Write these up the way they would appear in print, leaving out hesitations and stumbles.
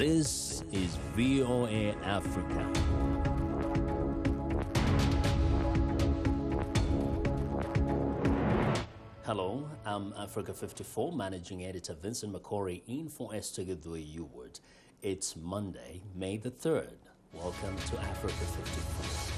This is VOA Africa. Hello, I'm Africa 54 Managing Editor Vincent Makori in for Esther Eward. It's Monday, May the 3rd. Welcome to Africa 54.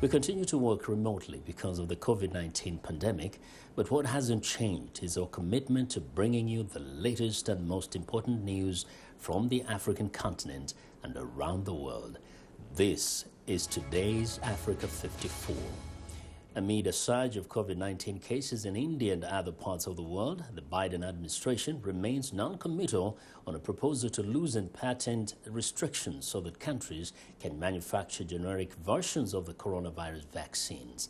We continue to work remotely because of the COVID-19 pandemic, but what hasn't changed is our commitment to bringing you the latest and most important news from the African continent and around the world. This is today's Africa 54. Amid a surge of COVID-19 cases in India and other parts of the world, the Biden administration remains non-committal on a proposal to loosen patent restrictions so that countries can manufacture generic versions of the coronavirus vaccines.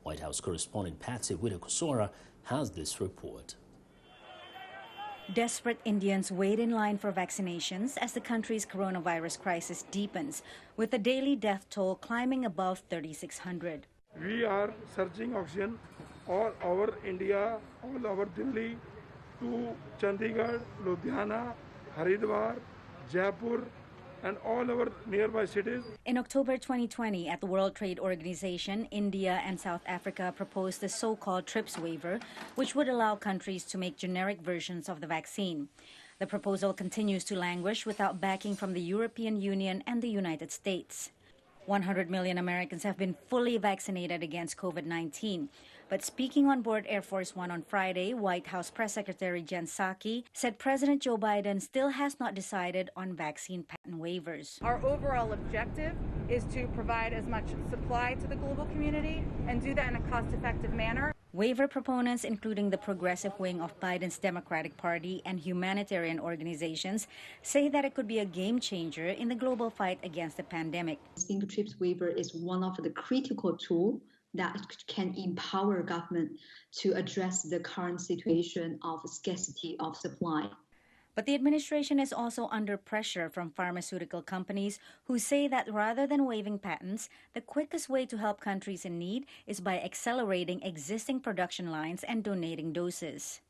White House correspondent Psaki has this report. Desperate Indians wait in line for vaccinations as the country's coronavirus crisis deepens, with the daily death toll climbing above 3,600. We are searching oxygen all over India, all over Delhi, to Chandigarh, Ludhiana, Haridwar, Jaipur, and all over nearby cities. In October 2020, at the World Trade Organization, India and South Africa proposed the so-called TRIPS waiver, which would allow countries to make generic versions of the vaccine. The proposal continues to languish without backing from the European Union and the United States. 100 million Americans have been fully vaccinated against COVID-19. But speaking on board Air Force One on Friday, White House Press Secretary Psaki said President Joe Biden still has not decided on vaccine patent waivers. Our overall objective is to provide as much supply to the global community and do that in a cost-effective manner. Waiver proponents, including the progressive wing of Biden's Democratic Party and humanitarian organizations, say that it could be a game changer in the global fight against the pandemic. I think the TRIPS waiver is one of the critical tools that can empower government to address the current situation of scarcity of supply. But the administration is also under pressure from pharmaceutical companies who say that rather than waiving patents, the quickest way to help countries in need is by accelerating existing production lines and donating doses.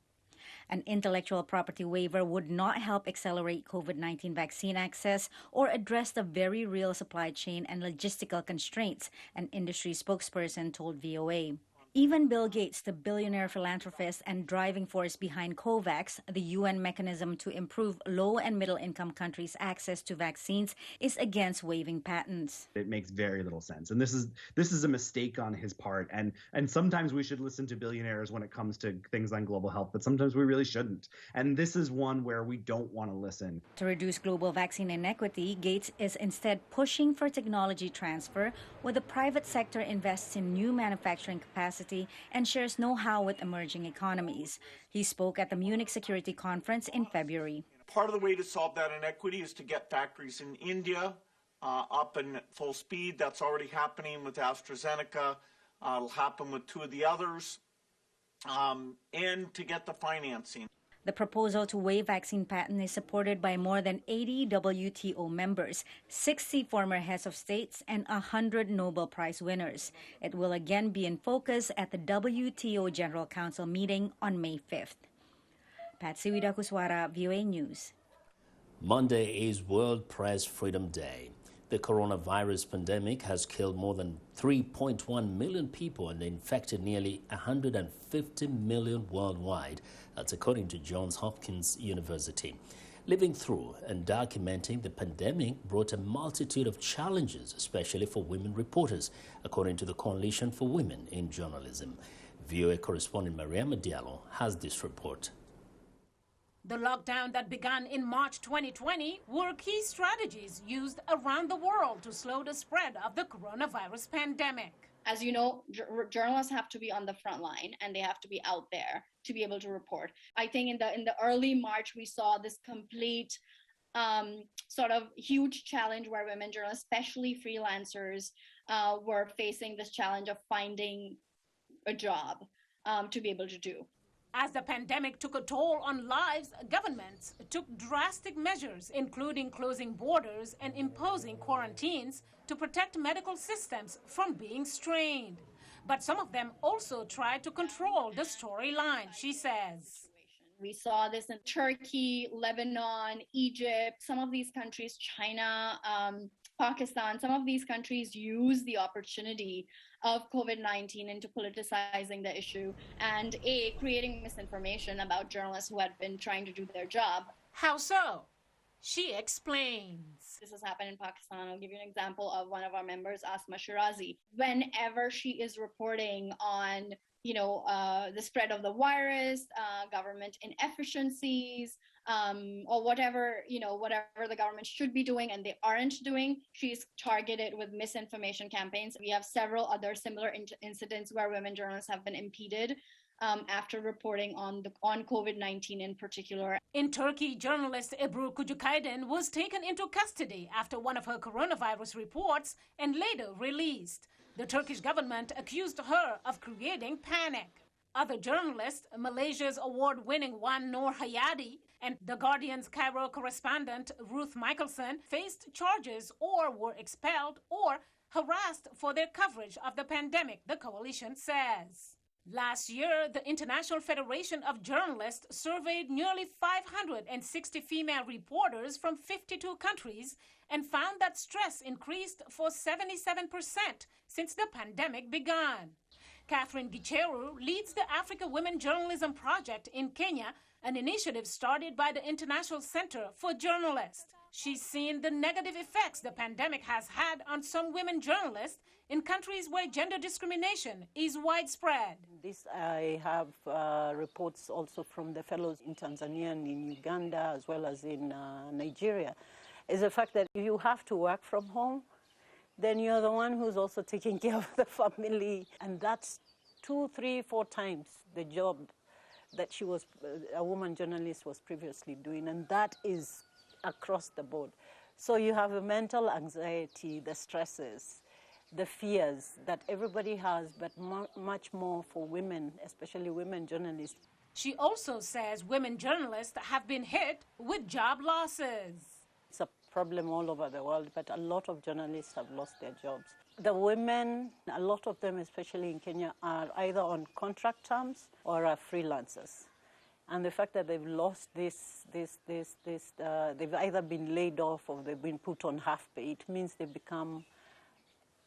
An intellectual property waiver would not help accelerate COVID-19 vaccine access or address the very real supply chain and logistical constraints, an industry spokesperson told VOA. Even Bill Gates, the billionaire philanthropist and driving force behind COVAX, the UN mechanism to improve low- and middle-income countries' access to vaccines, is against waiving patents. It makes very little sense. And this is a mistake on his part. And sometimes we should listen to billionaires when it comes to things on global health, but sometimes we really shouldn't. And this is one where we don't want to listen. To reduce global vaccine inequity, Gates is instead pushing for technology transfer, where the private sector invests in new manufacturing capacity and shares know-how with emerging economies. He spoke at the Munich Security Conference in February. Part of the way to solve that inequity is to get factories in India up in full speed. That's already happening with AstraZeneca. It'll happen with two of the others, and to get the financing. The proposal to waive vaccine patent is supported by more than 80 WTO members, 60 former heads of states, and 100 Nobel Prize winners. It will again be in focus at the WTO General Council meeting on May 5th. Psaki, VOA News. Monday is World Press Freedom Day. The coronavirus pandemic has killed more than 3.1 million people and infected nearly 150 million worldwide. That's according to Johns Hopkins University. Living through and documenting the pandemic brought a multitude of challenges, especially for women reporters, according to the Coalition for Women in Journalism. VOA correspondent Abrahamyan has this report. The lockdown that began in March 2020 were key strategies used around the world to slow the spread of the coronavirus pandemic. As you know, journalists have to be on the front line and they have to be out there to be able to report. I think in the early March, we saw this complete sort of huge challenge where women journalists, especially freelancers, were facing this challenge of finding a job to be able to do. As the pandemic took a toll on lives, governments took drastic measures, including closing borders and imposing quarantines to protect medical systems from being strained. But some of them also tried to control the storyline, she says. We saw this in Turkey, Lebanon, Egypt, some of these countries, China, Pakistan, some of these countries use the opportunity of COVID-19 into politicizing the issue and creating misinformation about journalists who had been trying to do their job. How so? She explains. This has happened in Pakistan. I'll give you an example of one of our members, Asma Shirazi. Whenever she is reporting on the spread of the virus, government inefficiencies, or whatever the government should be doing and they aren't doing, she's targeted with misinformation campaigns. We have several other similar incidents where women journalists have been impeded after reporting on COVID-19 in particular. In Turkey, journalist Ebru Kucukaydin was taken into custody after one of her coronavirus reports and later released. The Turkish government accused her of creating panic. Other journalists, Malaysia's award-winning Wan Noor Hayati and The Guardian's Cairo correspondent Ruth Michelson, faced charges or were expelled or harassed for their coverage of the pandemic, the coalition says. Last year, the International Federation of Journalists surveyed nearly 560 female reporters from 52 countries and found that stress increased for 77% since the pandemic began. Catherine Gicheru leads the Africa Women Journalism Project in Kenya, an initiative started by the International Center for Journalists. She's seen the negative effects the pandemic has had on some women journalists in countries where gender discrimination is widespread. I have reports also from the fellows in Tanzania and in Uganda as well as in Nigeria, is the fact that if you have to work from home, then you're the one who's also taking care of the family. And that's 2, 3, 4 times the job that a woman journalist was previously doing. And that is across the board. So you have the mental anxiety, the stresses, the fears that everybody has, but much more for women, especially women journalists. She also says women journalists have been hit with job losses. It's a problem all over the world, but a lot of journalists have lost their jobs. The women, a lot of them, especially in Kenya, are either on contract terms or are freelancers. And the fact that they've lost they've either been laid off or they've been put on half pay, it means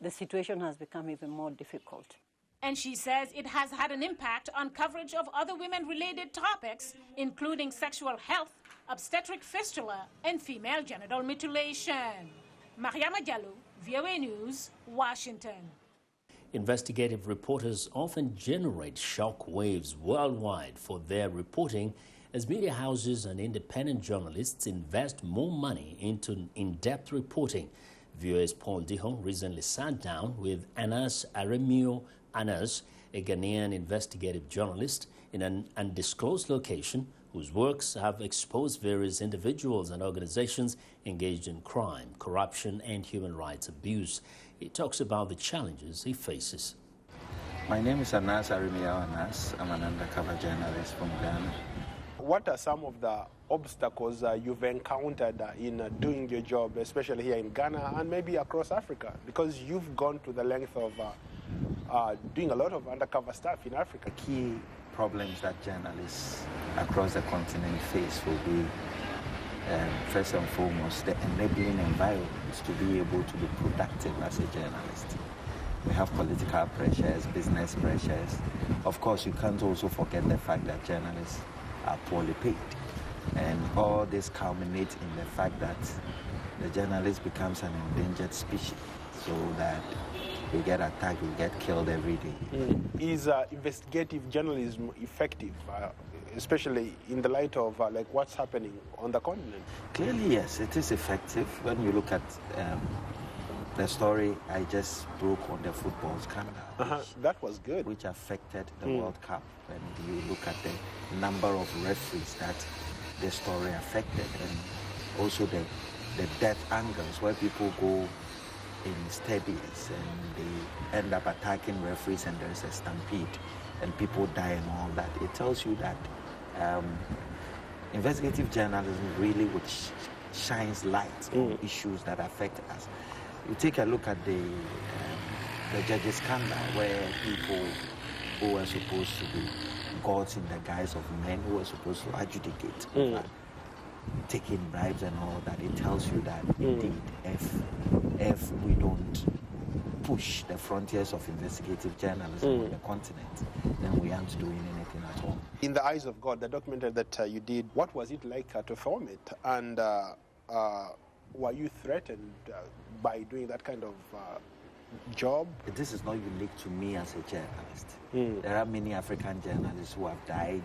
the situation has become even more difficult. And she says it has had an impact on coverage of other women-related topics, including sexual health, obstetric fistula, and female genital mutilation. Mariama Diallo, VOA News, Washington. Investigative reporters often generate shock waves worldwide for their reporting as media houses and independent journalists invest more money into in-depth reporting. VOA's Paul Dihon recently sat down with Anas Aremio Anas, a Ghanaian investigative journalist in an undisclosed location whose works have exposed various individuals and organizations engaged in crime, corruption, and human rights abuse. He talks about the challenges he faces. My name is Anas Aremio Anas. I'm an undercover journalist from Ghana. What are some of the obstacles you've encountered in doing your job, especially here in Ghana and maybe across Africa? Because you've gone to the length of doing a lot of undercover stuff in Africa. Key problems that journalists across the continent face will be, first and foremost, the enabling environment to be able to be productive as a journalist. We have political pressures, business pressures. Of course, you can't also forget the fact that journalists are poorly paid. And all this culminates in the fact that the journalist becomes an endangered species, so that we get attacked, we get killed every day. Is investigative journalism effective, especially in the light of what's happening on the continent? Clearly, yes, it is effective. When you look at the story I just broke on the football scandal. That was good. Which affected the World Cup. And you look at the number of referees that the story affected, and also the death angles where people go in stadiums and they end up attacking referees and there's a stampede and people die and all that. It tells you that investigative journalism really shines light on issues that affect us. You take a look at the judges scandal, where people who were supposed to be gods in the guise of men who were supposed to adjudicate over taking bribes and all that. It tells you that indeed, if we don't push the frontiers of investigative journalism on the continent, then we aren't doing anything at all. In the eyes of God, the documentary that you did, what was it like to film it? And were you threatened by doing that kind of job? This is not unique to me as a journalist. There are many African journalists who have died.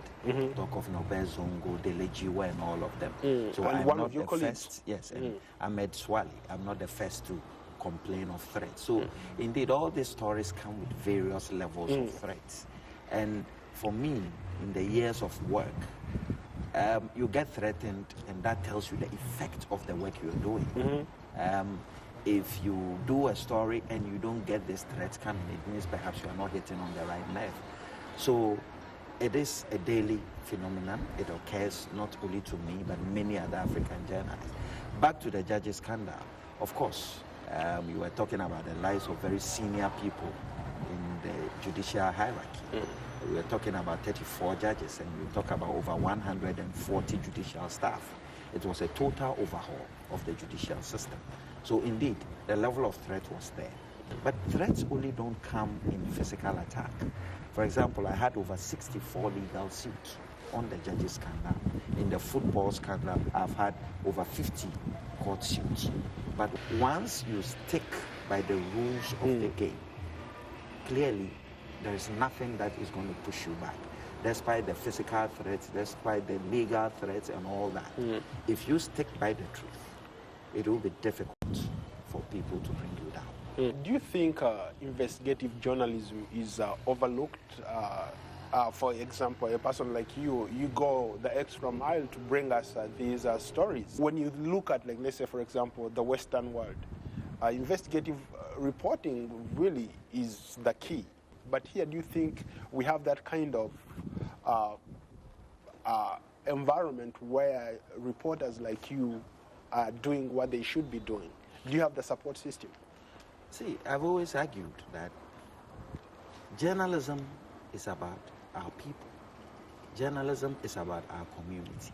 Talk of Norbert Zongo, Dele Jiwa, and all of them. So and I'm one not of your the colleagues? first. Yes, and Ahmed Swali. I'm not the first to complain of threats. So indeed, all these stories come with various levels of threats. And for me, in the years of work, you get threatened, and that tells you the effect of the work you're doing. If you do a story and you don't get this threats coming, it means perhaps you are not hitting on the right nerve. So it is a daily phenomenon. It occurs not only to me, but many other African journalists. Back to the judges' scandal. Of course, you were talking about the lives of very senior people in the judicial hierarchy. We were talking about 34 judges, and we talk about over 140 judicial staff. It was a total overhaul of the judicial system. So indeed, the level of threat was there. But threats only don't come in physical attack. For example, I had over 64 legal suits on the judges' scandal. In the football scandal, I've had over 50 court suits. But once you stick by the rules of the game, clearly there is nothing that is going to push you back. Despite the physical threats, despite the legal threats and all that, if you stick by the truth, it will be difficult for people to bring you down. Do you think investigative journalism is overlooked? For example, a person like you go the extra mile to bring us these stories. When you look at, like, let's say, for example, the Western world, investigative reporting really is the key. But here, do you think we have that kind of environment where reporters like you are doing what they should be doing? Do you have the support system? See, I've always argued that journalism is about our people. Journalism is about our community.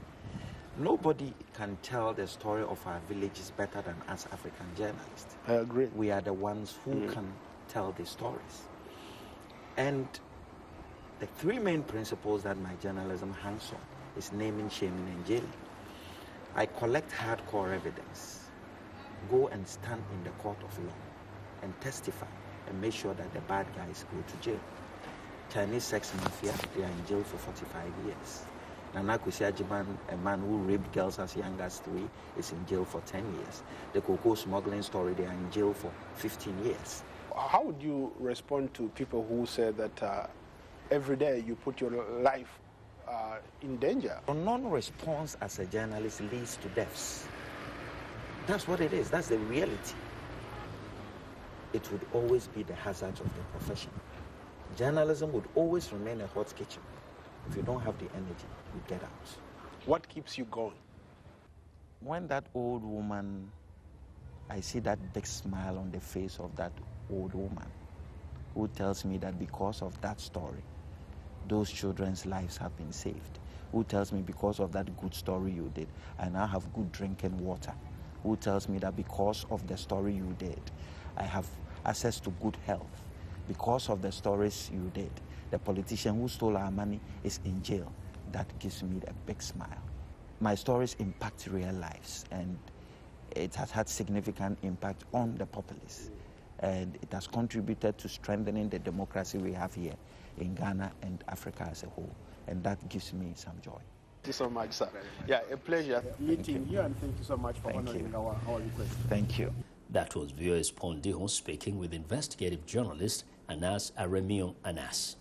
Nobody can tell the story of our villages better than us African journalists. I agree. We are the ones who can tell the stories. And the three main principles that my journalism hangs on is naming, shaming, and jailing. I collect hardcore evidence, go and stand in the court of law and testify and make sure that the bad guys go to jail. Chinese sex mafia, they are in jail for 45 years. Nana Kwesi Agyemang, a man who raped girls as young as 3, is in jail for 10 years. The cocoa smuggling story, they are in jail for 15 years. How would you respond to people who say that every day you put your life in danger? A non-response as a journalist leads to deaths. That's what it is. That's the reality. It would always be the hazards of the profession. Journalism would always remain a hot kitchen. If you don't have the energy, you get out. What keeps you going? When that old woman, I see that big smile on the face of that old woman who tells me that because of that story, those children's lives have been saved. Who tells me because of that good story you did, I now have good drinking water. Who tells me that because of the story you did, I have access to good health. Because of the stories you did, the politician who stole our money is in jail. That gives me a big smile. My stories impact real lives, and it has had significant impact on the populace. And it has contributed to strengthening the democracy we have here in Ghana and Africa as a whole. And that gives me some joy. Thank you so much, sir. Yeah, a pleasure meeting you, and thank you so much for honoring our request. Thank you. That was VOA Pondiho speaking with investigative journalist Anas Abrahamyan Anas.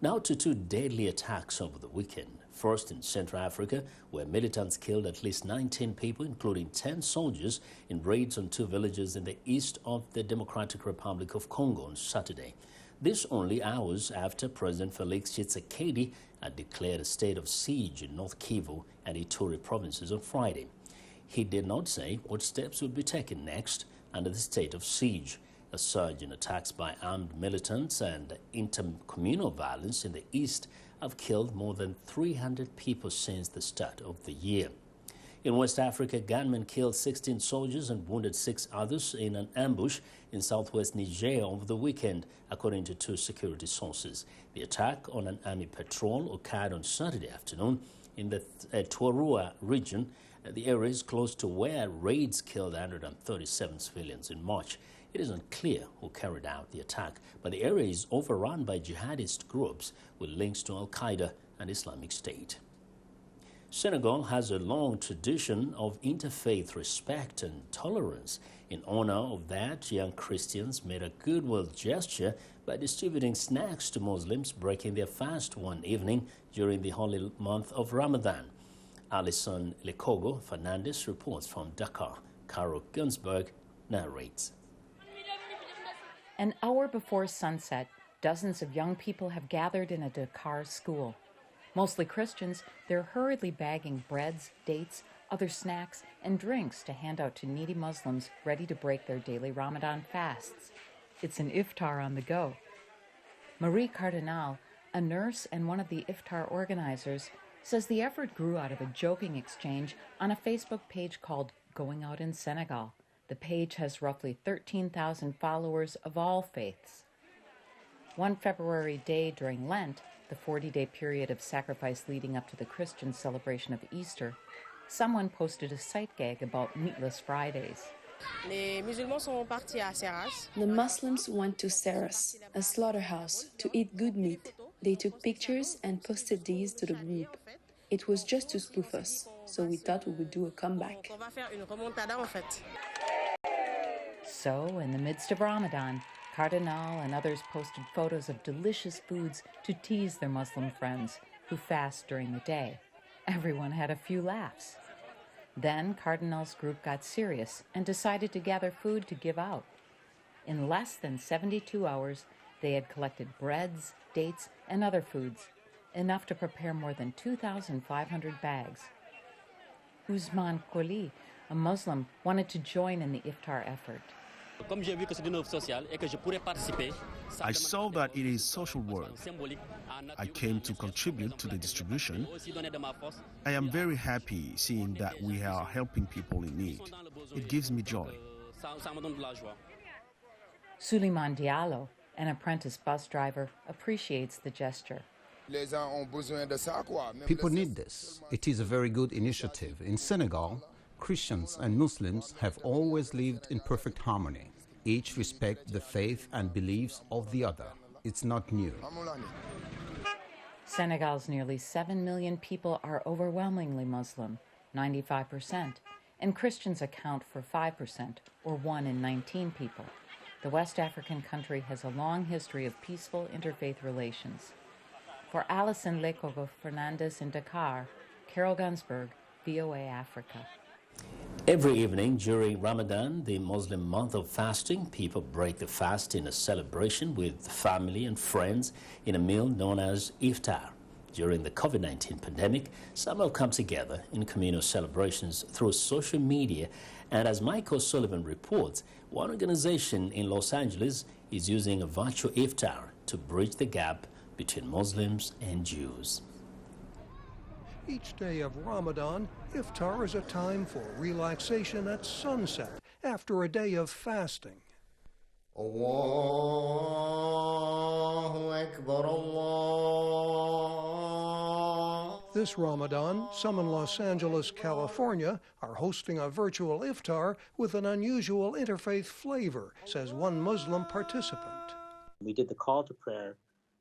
Now to two deadly attacks over the weekend. First in Central Africa, where militants killed at least 19 people, including 10 soldiers, in raids on 2 villages in the east of the Democratic Republic of Congo on Saturday. This only hours after President Felix Tshisekedi had declared a state of siege in North Kivu and Ituri provinces on Friday. He did not say what steps would be taken next under the state of siege. A surge in attacks by armed militants and intercommunal violence in the east have killed more than 300 people since the start of the year. In West Africa, gunmen killed 16 soldiers and wounded 6 others in an ambush in southwest Niger over the weekend, according to 2 security sources. The attack on an army patrol occurred on Saturday afternoon in the Tourua region. The area is close to where raids killed 137 civilians in March. It is unclear who carried out the attack, but the area is overrun by jihadist groups with links to Al-Qaeda and Islamic State. Senegal has a long tradition of interfaith respect and tolerance. In honor of that, young Christians made a goodwill gesture by distributing snacks to Muslims breaking their fast one evening during the holy month of Ramadan. Alison Lekogo Fernandez reports from Dakar. Caro Gunsberg narrates. An hour before sunset, dozens of young people have gathered in a Dakar school. Mostly Christians, they're hurriedly bagging breads, dates, other snacks, and drinks to hand out to needy Muslims ready to break their daily Ramadan fasts. It's an Iftar on the go. Marie Cardinale, a nurse and one of the Iftar organizers, says the effort grew out of a joking exchange on a Facebook page called Going Out in Senegal. The page has roughly 13,000 followers of all faiths. One February day during Lent, the 40-day period of sacrifice leading up to the Christian celebration of Easter, someone posted a sight gag about meatless Fridays. The Muslims went to Saras, a slaughterhouse, to eat good meat. They took pictures and posted these to the group. It was just to spoof us, so we thought we would do a comeback. So, in the midst of Ramadan, Cardinale and others posted photos of delicious foods to tease their Muslim friends who fast during the day. Everyone had a few laughs. Then Cardinale's group got serious and decided to gather food to give out. In less than 72 hours, they had collected breads, dates, and other foods, enough to prepare more than 2,500 bags. Ousmane Koli, a Muslim, wanted to join in the Iftar effort. I saw that it is social work. I came to contribute to the distribution. I am very happy seeing that we are helping people in need. It gives me joy. Suleiman Diallo, an apprentice bus driver, appreciates the gesture. People need this. It is a very good initiative. In Senegal, Christians and Muslims have always lived in perfect harmony. Each respect the faith and beliefs of the other. It's not new. Senegal's nearly 7 million people are overwhelmingly Muslim, 95%, and Christians account for 5%, or 1 in 19 people. The West African country has a long history of peaceful interfaith relations. For Alison Lekogo Fernandez in Dakar, Carol Gunsberg, VOA Africa. Every evening during Ramadan, the Muslim month of fasting, people break the fast in a celebration with family and friends in a meal known as Iftar. During the COVID-19 pandemic, some have come together in communal celebrations through social media, and as Michael Sullivan reports, one organization in Los Angeles is using a virtual Iftar to bridge the gap between Muslims and Jews. Each day of Ramadan, Iftar is a time for relaxation at sunset after a day of fasting. Allahu Akbar, Allah. This Ramadan, some in Los Angeles, California, are hosting a virtual Iftar with an unusual interfaith flavor, says one Muslim participant. We did the call to prayer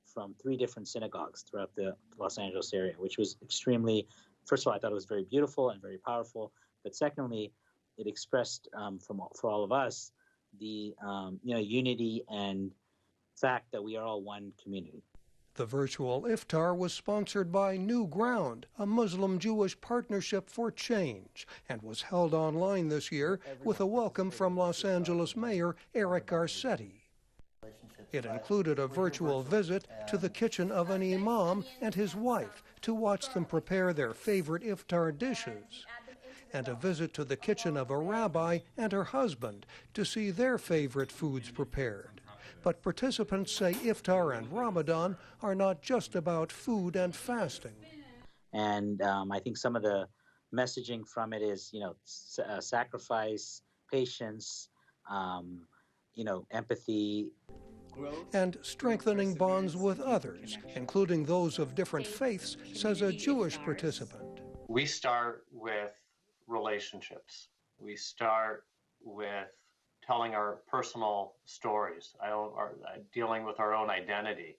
from 3 different synagogues throughout the Los Angeles area, which was extremely, first of all, I thought it was very beautiful and very powerful, but secondly, it expressed for all of us the unity and fact that we are all one community. The virtual Iftar was sponsored by New Ground, a Muslim-Jewish partnership for change, and was held online this year with a welcome from Los Angeles Mayor Eric Garcetti. It included a virtual visit to the kitchen of an imam and his wife to watch them prepare their favorite Iftar dishes. and a visit to the kitchen of a rabbi and her husband to see their favorite foods prepared. But participants say Iftar and Ramadan are not just about food and fasting. And I think some of the messaging from it is, sacrifice, patience, empathy. And strengthening bonds with others, including those of different faiths, says a Jewish participant. We start with relationships. We start with telling our personal stories, dealing with our own identity.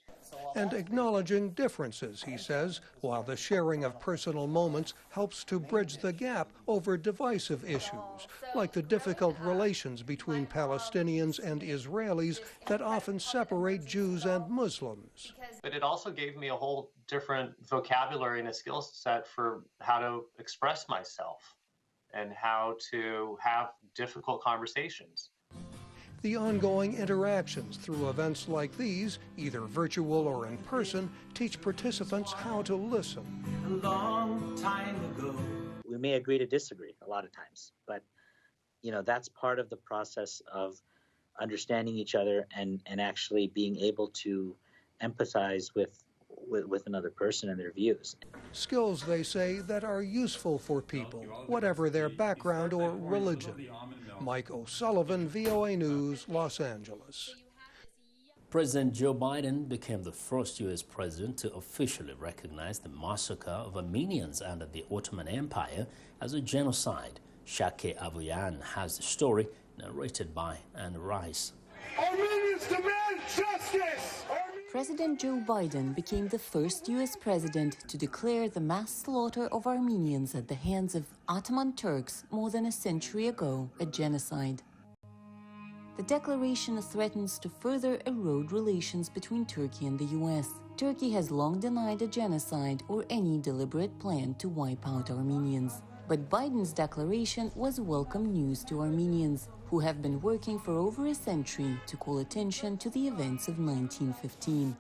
And acknowledging differences, he says, while the sharing of personal moments helps to bridge the gap over divisive issues, like the difficult relations between Palestinians and Israelis that often separate Jews and Muslims. But it also gave me a whole different vocabulary and a skill set for how to express myself and how to have difficult conversations. The ongoing interactions through events like these, either virtual or in person, teach participants how to listen. A long time ago. We may agree to disagree a lot of times, but that's part of the process of understanding each other and actually being able to empathize with another person and their views. Skills, they say, that are useful for people, whatever their background or religion. Mike O'Sullivan, VOA News, Los Angeles. President Joe Biden became the first U.S. president to officially recognize the massacre of Armenians under the Ottoman Empire as a genocide. Psaki Abrahamyan has the story, narrated by Anne Rice. Armenians demand justice! President Joe Biden became the first U.S. president to declare the mass slaughter of Armenians at the hands of Ottoman Turks more than a century ago a genocide. The declaration threatens to further erode relations between Turkey and the U.S. Turkey has long denied a genocide or any deliberate plan to wipe out Armenians. But Biden's declaration was welcome news to Armenians, who have been working for over a century to call attention to the events of 1915.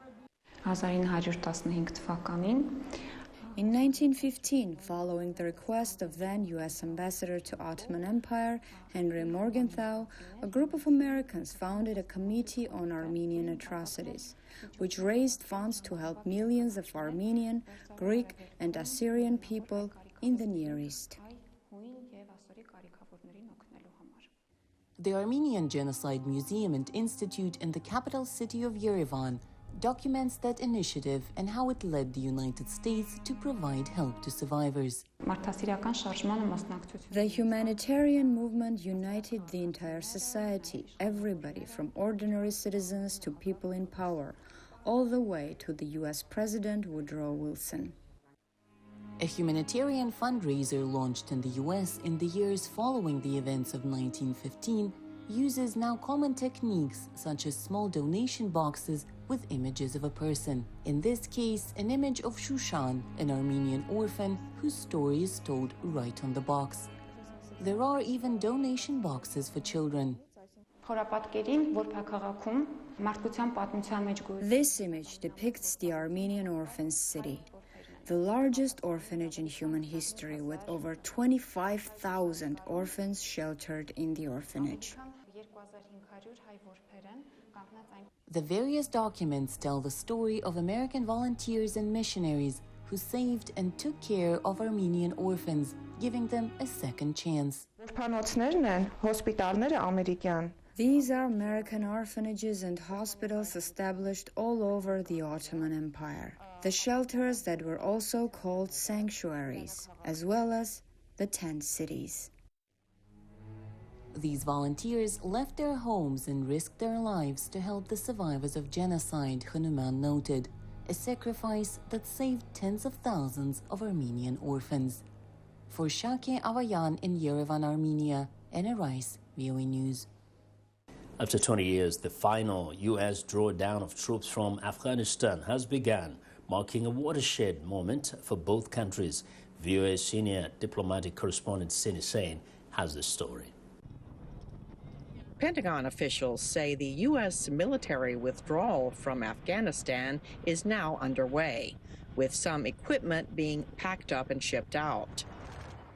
In 1915, following the request of then U.S. Ambassador to Ottoman Empire, Henry Morgenthau, a group of Americans founded a Committee on Armenian Atrocities, which raised funds to help millions of Armenian, Greek, and Assyrian people in the Near East. The Armenian Genocide Museum and Institute in the capital city of Yerevan documents that initiative and how it led the United States to provide help to survivors. The humanitarian movement united the entire society, everybody from ordinary citizens to people in power, all the way to the U.S. President Woodrow Wilson. A humanitarian fundraiser launched in the U.S. in the years following the events of 1915 uses now common techniques such as small donation boxes with images of a person. In this case, an image of Shushan, an Armenian orphan whose story is told right on the box. There are even donation boxes for children. This image depicts the Armenian orphan city, the largest orphanage in human history, with over 25,000 orphans sheltered in the orphanage. The various documents tell the story of American volunteers and missionaries who saved and took care of Armenian orphans, giving them a second chance. These are American orphanages and hospitals established all over the Ottoman Empire. The shelters that were also called sanctuaries, as well as the tent cities. These volunteers left their homes and risked their lives to help the survivors of genocide, Hanuman noted, a sacrifice that saved tens of thousands of Armenian orphans. For Psaki Abrahamyan in Yerevan, Armenia, Anna Rice, VOA News. After 20 years, the final U.S. drawdown of troops from Afghanistan has begun, marking a watershed moment for both countries. VOA senior diplomatic correspondent Cindy Sain has the story. Pentagon officials say the U.S. military withdrawal from Afghanistan is now underway, with some equipment being packed up and shipped out.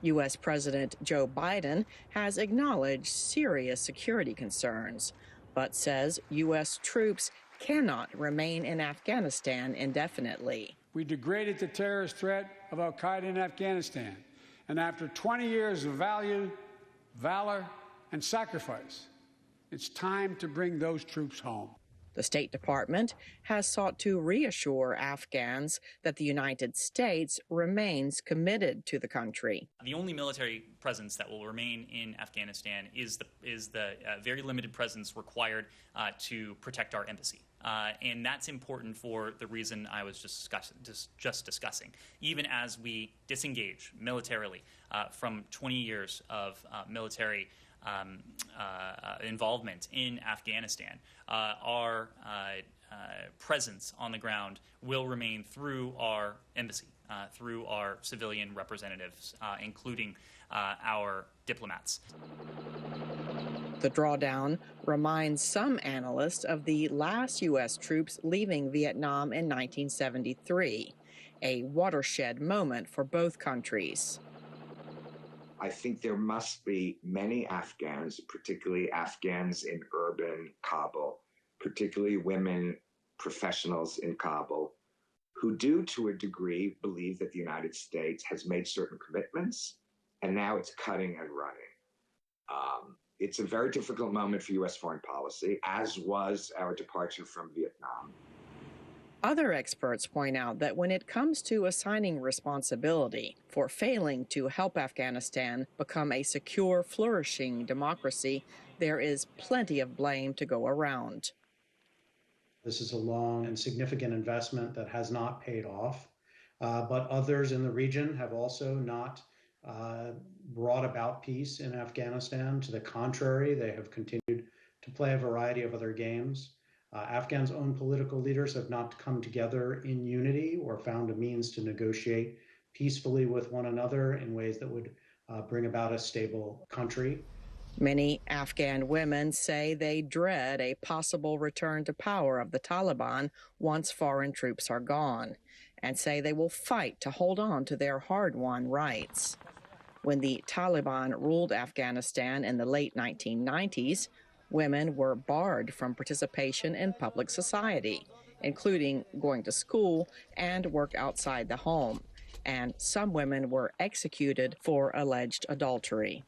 U.S. President Joe Biden has acknowledged serious security concerns, but says U.S. troops cannot remain in Afghanistan indefinitely. We degraded the terrorist threat of al-Qaeda in Afghanistan, and after 20 years of valor, and sacrifice, it's time to bring those troops home. The State Department has sought to reassure Afghans that the United States remains committed to the country. The only military presence that will remain in Afghanistan is the very limited presence required to protect our embassy. And that's important for the reason I was just discussing. Even as we disengage militarily from 20 years of military involvement in Afghanistan, our presence on the ground will remain through our embassy, through our civilian representatives, including our diplomats. The drawdown reminds some analysts of the last U.S. troops leaving Vietnam in 1973, a watershed moment for both countries. I think there must be many Afghans, particularly Afghans in urban Kabul, particularly women professionals in Kabul, who do, to a degree, believe that the United States has made certain commitments, and now it's cutting and running. It's a very difficult moment for U.S. foreign policy, as was our departure from Vietnam. Other experts point out that when it comes to assigning responsibility for failing to help Afghanistan become a secure, flourishing democracy, there is plenty of blame to go around. This is a long and significant investment that has not paid off, but others in the region have also not brought about peace in Afghanistan. To the contrary, they have continued to play a variety of other games. Afghans' own political leaders have not come together in unity or found a means to negotiate peacefully with one another in ways that would bring about a stable country. Many Afghan women say they dread a possible return to power of the Taliban once foreign troops are gone, and say they will fight to hold on to their hard-won rights. When the Taliban ruled Afghanistan in the late 1990s, women were barred from participation in public society, including going to school and work outside the home, and some women were executed for alleged adultery.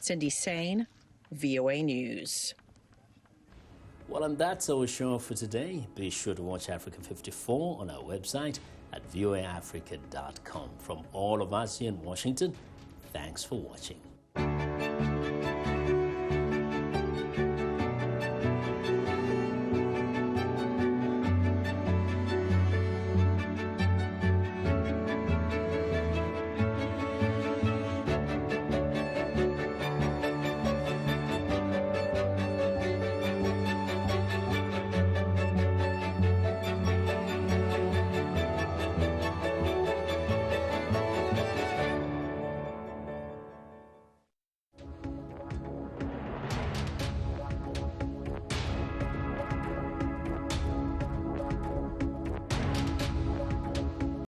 Cindy Sain, VOA News. Well, and that's our show for today. Be sure to watch Africa 54 on our website at voaafrica.com. From all of us here in Washington, thanks for watching.